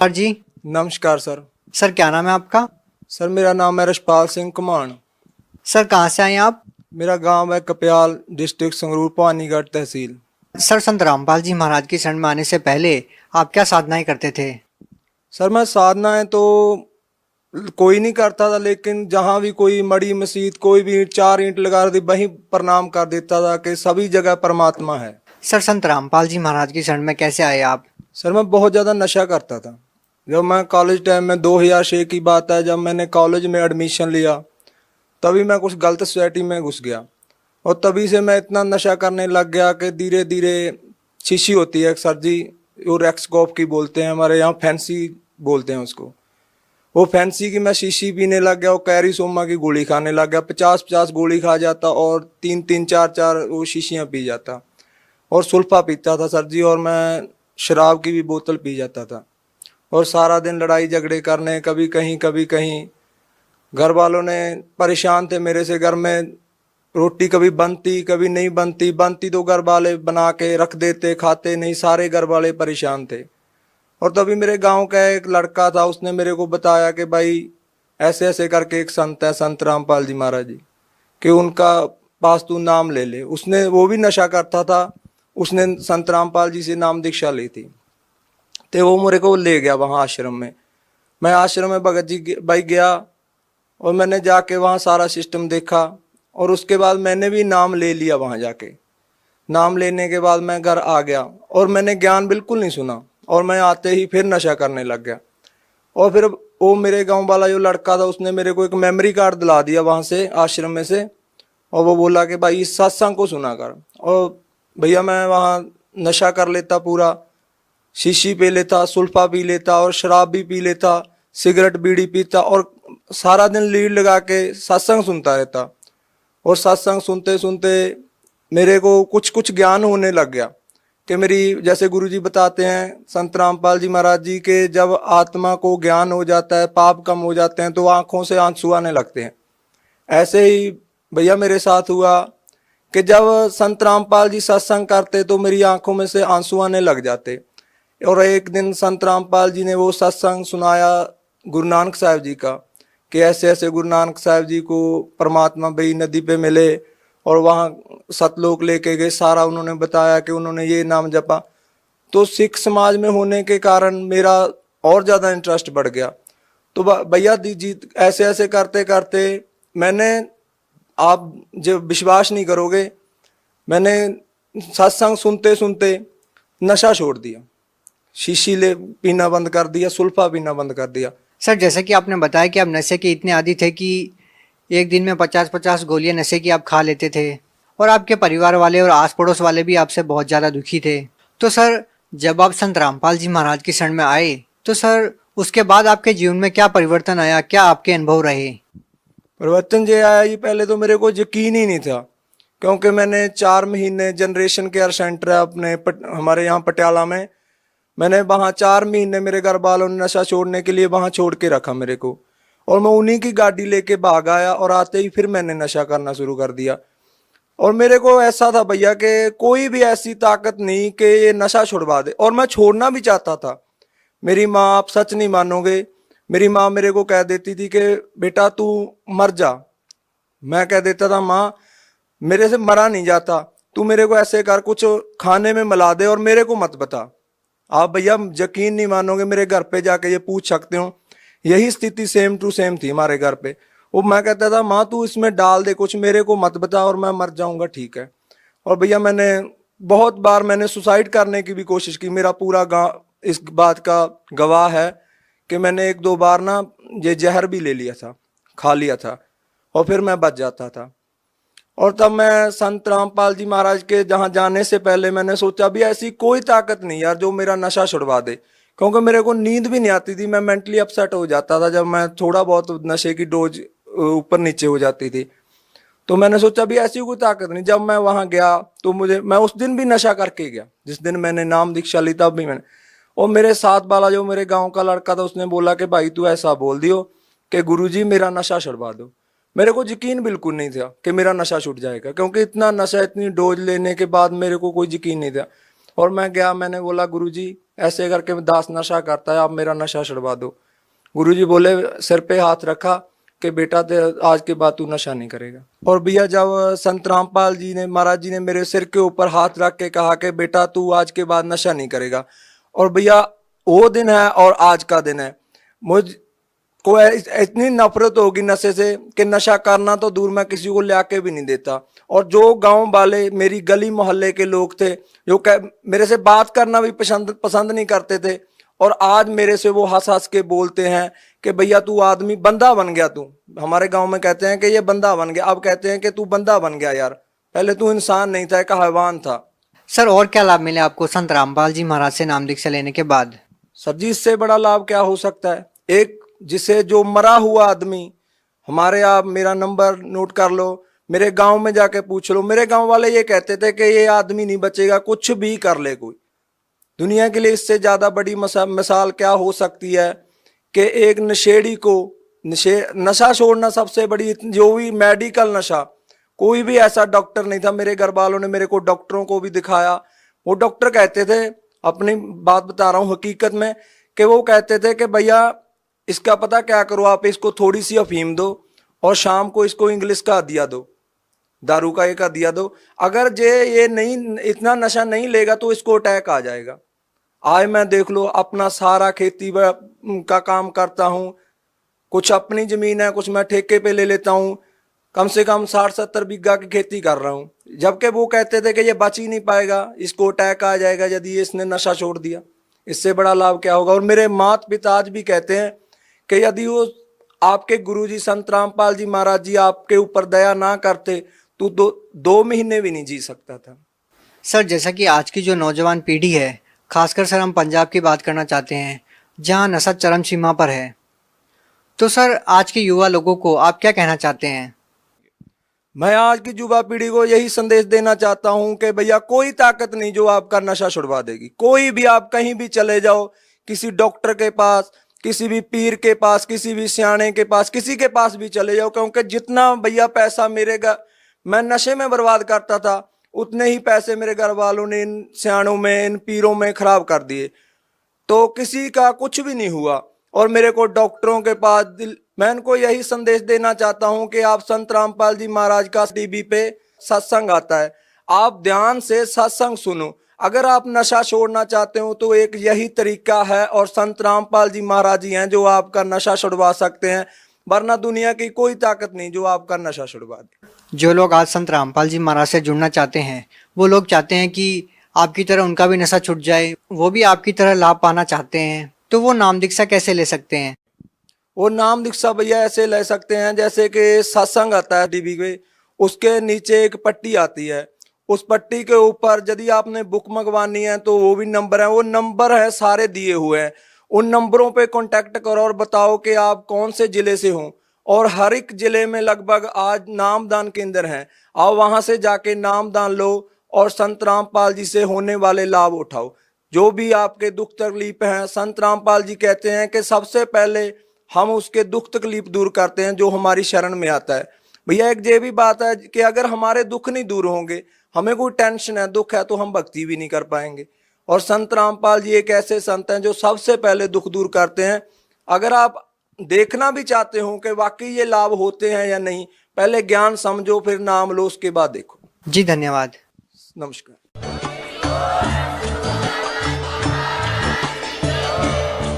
Sir जी। नमस्कार sir. Sir क्या नाम है आपका? सर मेरा नाम है रशपाल सिंह कुमाण। सर कहाँ से आए हैं आप? मेरा गांव है कपयाल, डिस्ट्रिक्ट संगरूर, पानीगढ़ तहसील। सर संत रामपाल जी महाराज की शरण में आने से पहले आप क्या साधनाएं करते थे? सर मैं साधनाएं तो कोई नहीं करता था, लेकिन जहां भी कोई मड़ी मस्जिद कोई भी चार ईंट लगा दी वहीं प्रणाम कर देता था कि सभी जगह परमात्मा है। सर संत रामपाल जी महाराज की शरण में कैसे आए आप? सर मैं बहुत ज़्यादा नशा करता था। जब मैं कॉलेज टाइम में 2006 की बात है, जब मैंने कॉलेज में एडमिशन लिया तभी मैं कुछ गलत सोसाइटी में घुस गया और तभी से मैं इतना नशा करने लग गया कि धीरे धीरे शीशी होती है एक सर जी, वो रेक्सकॉप की बोलते हैं, हमारे यहाँ फैंसी बोलते हैं उसको। वो फैंसी की मैं शीशी पीने लग गया और कैरी सोमा की गोली खाने लग गया। 50-50 गोली खा जाता और 3-3 4-4 वो शीशियाँ पी जाता और सुल्फा पीता था सर जी, और मैं शराब की भी बोतल पी जाता था और सारा दिन लड़ाई झगड़े करने, कभी कहीं कभी कहीं। घर वालों ने परेशान थे मेरे से। घर में रोटी कभी बनती कभी नहीं बनती, बनती तो घर वाले बना के रख देते, खाते नहीं, सारे घर वाले परेशान थे। और तभी मेरे गांव का एक लड़का था, उसने मेरे को बताया कि भाई ऐसे ऐसे करके एक संत है, संत रामपाल जी महाराज जी, कि उनका पास तू नाम ले ले। उसने, वो भी नशा करता था, उसने संत रामपाल जी से नाम दीक्षा ली थी। तो वो मेरे को ले गया वहाँ आश्रम में। मैं आश्रम में भगत जी भाई गया और मैंने जाके वहाँ सारा सिस्टम देखा और उसके बाद मैंने भी नाम ले लिया वहाँ जाके। नाम लेने के बाद मैं घर आ गया और मैंने ज्ञान बिल्कुल नहीं सुना और मैं आते ही फिर नशा करने लग गया। और फिर वो मेरे गांव वाला जो लड़का था उसने मेरे को एक मेमोरी कार्ड दिला दिया वहाँ से, आश्रम में से, और वो बोला कि भाई इस सत्संग को सुना कर। और भैया मैं वहाँ नशा कर लेता पूरा, शीशी पी लेता, सुल्फा पी लेता और शराब भी पी लेता, सिगरेट बीड़ी पीता और सारा दिन लीड लगा के सत्संग सुनता रहता। और सत्संग सुनते सुनते मेरे को कुछ कुछ ज्ञान होने लग गया कि मेरी, जैसे गुरुजी बताते हैं संत रामपाल जी महाराज जी के, जब आत्मा को ज्ञान हो जाता है, पाप कम हो जाते हैं तो आंखों से आंसू आने लगते हैं। ऐसे ही भैया मेरे साथ हुआ कि जब संत रामपाल जी सत्संग करते तो मेरी आंखों में से आंसू आने लग जाते। और एक दिन संत रामपाल जी ने वो सत्संग सुनाया गुरु नानक साहब जी का, कि ऐसे ऐसे गुरु नानक साहब जी को परमात्मा बई नदी पे मिले और वहाँ सतलोक लेके गए। सारा उन्होंने बताया कि उन्होंने ये नाम जपा। तो सिख समाज में होने के कारण मेरा और ज़्यादा इंटरेस्ट बढ़ गया। तो भैया जी ऐसे ऐसे करते करते मैंने, आप जब विश्वास नहीं करोगे, मैंने सत्संग सुनते सुनते नशा छोड़ दिया, शीशी ले पीना बंद कर दिया, सुल्फा पीना बंद कर दिया। सर जैसे कि आपने बताया कि आप नशे के इतने आदी थे कि एक दिन में 50-50 गोलियां नशे की आप खा लेते थे और आपके परिवार वाले और आस पड़ोस वाले भी आपसे बहुत ज़्यादा दुखी थे। तो सर जब आप संत रामपाल जी महाराज की शरण में आए तो सर उसके बाद आपके जीवन में क्या परिवर्तन आया, क्या आपके अनुभव रहे? परिवर्तन जो आया, ये पहले तो मेरे को यकीन ही नहीं था, क्योंकि मैंने 4 महीने जनरेशन केयर सेंटर है अपने हमारे यहाँ पटियाला में, मैंने वहाँ 4 महीने मेरे घर वालों ने नशा छोड़ने के लिए वहाँ छोड़ के रखा मेरे को। और मैं उन्हीं की गाड़ी लेके भाग आया और आते ही फिर मैंने नशा करना शुरू कर दिया। और मेरे को ऐसा था भैया कि कोई भी ऐसी ताकत नहीं कि ये नशा छुड़वा दे, और मैं छोड़ना भी चाहता था। मेरी माँ, आप सच नहीं मानोगे, मेरी माँ मेरे को कह देती थी कि बेटा तू मर जा। मैं कह देता था माँ मेरे से मरा नहीं जाता, तू मेरे को ऐसे कर, कुछ खाने में मिला दे और मेरे को मत बता। आप भैया यकीन नहीं मानोगे, मेरे घर पे जाके ये पूछ सकते हो, यही स्थिति सेम टू सेम थी हमारे घर पे। वो मैं कहता था माँ तू इसमें डाल दे कुछ, मेरे को मत बता और मैं मर जाऊंगा, ठीक है। और भैया मैंने बहुत बार मैंने सुसाइड करने की भी कोशिश की। मेरा पूरा गांव इस बात का गवाह है कि मैंने 1-2 बार ना ये जहर भी ले लिया था, खा लिया था, और फिर मैं बच जाता था। और तब मैं संत रामपाल जी महाराज के जहाँ जाने से पहले मैंने सोचा भी ऐसी कोई ताकत नहीं यार जो मेरा नशा छुड़वा दे, क्योंकि मेरे को नींद भी नहीं आती थी, मैं मेंटली अपसेट हो जाता था जब मैं थोड़ा बहुत नशे की डोज ऊपर नीचे हो जाती थी। तो मैंने सोचा भी ऐसी कोई ताकत नहीं। जब मैं वहां गया तो मैं उस दिन भी नशा करके गया, जिस दिन मैंने नाम दीक्षा ली तब भी मैंने। और मेरे साथ वाला जो मेरे गांव का लड़का था उसने बोला कि भाई तू ऐसा बोल दियो कि गुरुजी मेरा नशा छुड़वा दो। मेरे को यकीन बिल्कुल नहीं था कि मेरा नशा छूट जाएगा, क्योंकि इतना नशा, इतनी डोज लेने के बाद मेरे को कोई यकीन नहीं था। और मैं गया, मैंने बोला गुरुजी ऐसे करके दास नशा करता है, आप मेरा नशा छुड़वा दो। गुरुजी बोले, सिर पे हाथ रखा कि बेटा ते आज के बाद तू नशा नहीं करेगा। और भैया जब संत रामपाल जी ने, महाराज जी ने मेरे सिर के ऊपर हाथ रख के कहा कि बेटा तू आज के बाद नशा नहीं करेगा, और भैया वो दिन है और आज का दिन है, मुझ को इतनी नफरत होगी नशे से कि नशा करना तो दूर, मैं किसी को ले आके भी नहीं देता। और जो गांव वाले, मेरी गली मोहल्ले के लोग थे जो मेरे से बात करना भी पसंद नहीं करते थे, और आज मेरे से वो हंस हंस के बोलते हैं कि भैया तू आदमी बंदा बन गया, तू हमारे गांव में कहते हैं कि ये बंदा बन गया, अब कहते हैं कि तू बंदा बन गया यार, पहले तू इंसान नहीं था, एक हैवान था। सर और क्या लाभ मिले आपको संत रामपाल जी महाराज से नाम दीक्षा लेने के बाद? सर जी इससे बड़ा लाभ क्या हो सकता है। एक जिसे जो मरा हुआ आदमी, हमारे, आप मेरा नंबर नोट कर लो, मेरे गांव में जाके पूछ लो, मेरे गांव वाले ये कहते थे कि ये आदमी नहीं बचेगा, कुछ भी कर ले कोई। दुनिया के लिए इससे ज्यादा बड़ी मिसाल क्या हो सकती है कि एक नशेड़ी को नशा छोड़ना सबसे बड़ी, जो भी मेडिकल नशा, कोई भी ऐसा डॉक्टर नहीं था, मेरे घर वालों ने मेरे को डॉक्टरों को भी दिखाया, वो डॉक्टर कहते थे, अपनी बात बता रहा हूँ हकीकत में, कि वो कहते थे कि भैया इसका पता क्या करो, आप इसको थोड़ी सी अफीम दो और शाम को इसको इंग्लिश का दिया दो, दारू का एक दिया दो, अगर ये नहीं, इतना नशा नहीं लेगा तो इसको अटैक आ जाएगा। आज मैं देख लो अपना सारा खेती का काम करता हूँ, कुछ अपनी जमीन है, कुछ मैं ठेके पे ले लेता हूँ, कम से कम 60-70 बीघा की खेती कर रहा हूँ, जबकि वो कहते थे कि ये बच ही नहीं पाएगा, इसको अटैक आ जाएगा यदि इसने नशा छोड़ दिया। इससे बड़ा लाभ क्या होगा। और मेरे माता पिता आज भी कहते हैं कि यदि वो आपके गुरुजी संत रामपाल जी महाराज जी आपके ऊपर दया ना करते तो दो महीने भी नहीं जी सकता था। सर जैसा कि आज की जो नौजवान पीढ़ी है, खासकर सर हम पंजाब की बात करना चाहते हैं जहां नशा चरम सीमा पर है, तो सर आज के युवा लोगों को आप क्या कहना चाहते हैं? मैं आज की युवा पीढ़ी को यही संदेश देना चाहता हूं कि भैया कोई ताकत नहीं जो आपका नशा छुड़वा देगी। कोई भी, आप कहीं भी चले जाओ, किसी डॉक्टर के पास, किसी भी पीर के पास, किसी भी सियाने के पास, किसी के पास भी चले जाओ, क्योंकि जितना भैया पैसा मैं नशे में बर्बाद करता था, उतने ही पैसे मेरे घर वालों ने इन सियानों में, इन पीरों में खराब कर दिए, तो किसी का कुछ भी नहीं हुआ। और मेरे को डॉक्टरों के पास मैं इनको यही संदेश देना चाहता हूं कि आप संत रामपाल जी महाराज का टीवी पे सत्संग आता है, आप ध्यान से सत्संग सुनो। अगर आप नशा छोड़ना चाहते हो तो एक यही तरीका है, और संत रामपाल जी महाराज जी हैं जो आपका नशा छुड़वा सकते हैं, वरना दुनिया की कोई ताकत नहीं जो आपका नशा छुड़वा दे। जो लोग आज संत रामपाल जी महाराज से जुड़ना चाहते हैं, वो लोग चाहते हैं कि आपकी तरह उनका भी नशा छूट जाए, वो भी आपकी तरह लाभ पाना चाहते हैं, तो वो नाम दीक्षा कैसे ले सकते हैं? वो नाम दीक्षा भैया ऐसे ले सकते हैं जैसे कि सत्संग आता है टीवी पे, उसके नीचे एक पट्टी आती है, उस पट्टी के ऊपर यदि आपने बुक मंगवानी है तो वो भी नंबर है, वो नंबर है सारे दिए हुए हैं, उन नंबरों पे कांटेक्ट करो और बताओ कि आप कौन से जिले से हो। और हर एक जिले में लगभग आज नामदान केंद्र हैं, आओ वहां से जाके नामदान लो और संत रामपाल जी से होने वाले लाभ उठाओ। जो भी आपके दुख तकलीफ हैं, संत रामपाल जी कहते हैं कि सबसे पहले हम उसके दुख तकलीफ दूर करते हैं जो हमारी शरण में आता है। भैया एक ये भी बात है कि अगर हमारे दुख नहीं दूर होंगे, हमें कोई टेंशन है, दुख है, तो हम भक्ति भी नहीं कर पाएंगे। और संत रामपाल जी एक ऐसे संत हैं जो सबसे पहले दुख दूर करते हैं। अगर आप देखना भी चाहते हो कि वाकई ये लाभ होते हैं या नहीं, पहले ज्ञान समझो, फिर नाम लो, उसके बाद देखो। जी धन्यवाद। नमस्कार।